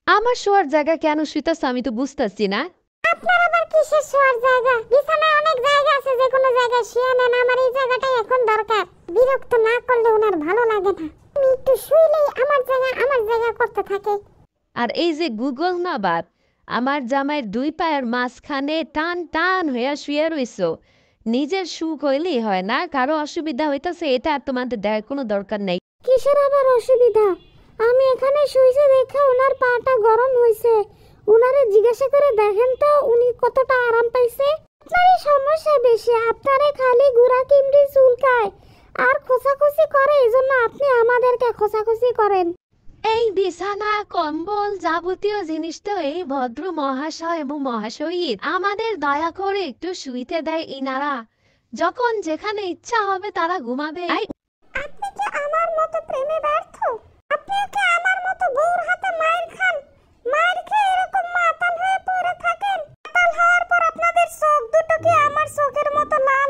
আমার শোয়ার জায়গা কেন শুইতাছ আমি তো বুঝতাছি না। আপনার আবার কিসের শোয়ার জায়গা? বিছানায় অনেক জায়গা আছে, যে কোনো জায়গায় শুয়ে নেন। আমার এই জায়গাটাই এখন দরকার। বিরক্ত না করলে ওনার ভালো লাগে না। আমি একটু শুইলেই আমার জায়গা করতে থাকে। আর এই যে গুগল না বাপ, আমার জামাইয়ের দুই পায়ের মাঝখানে টান টান হইয়া শুয়ে রইছো। নিজের সুখ হইলেই হয় না, কারো অসুবিধা হইতাছে এটা আর তোমাদের দেখার কোনো দরকার নেই। কিসের আবার অসুবিধা? আমি এখানে শুইছে দেখে ওনার পাটা গরম হইছে। উনারে জিজ্ঞাসা করে দেখেন তো উনি কতটা আরাম পাইছে। আপনারই সমস্যা বেশি, আপনারে খালি গুড়া কিমড়ি চুলকায় আর খোসাখুসি করে, এজন্য আপনি আমাদেরকে খোসাখুসি করেন। এই বিছানা কম্বল যাবতীয় জিনিস তো এই ভদ্র মহাশয় এবং মহাশয়ীর, আমাদের দয়া করে একটু শুইতে দেয় ইনারা। যখন যেখানে ইচ্ছা হবে তারা ঘুমাবে। আপনি কি আমার মতো প্রেমে ব্যর্থ? আপনিও কি আমার মতো বউর হাতে মাইর খান? মাইর খেয়ে এরকম মাতাল হয়ে পড়ে থাকেন? মাতাল হওয়ার পর আপনাদের চোখ দুটো কি আমার চোখের মতো লাল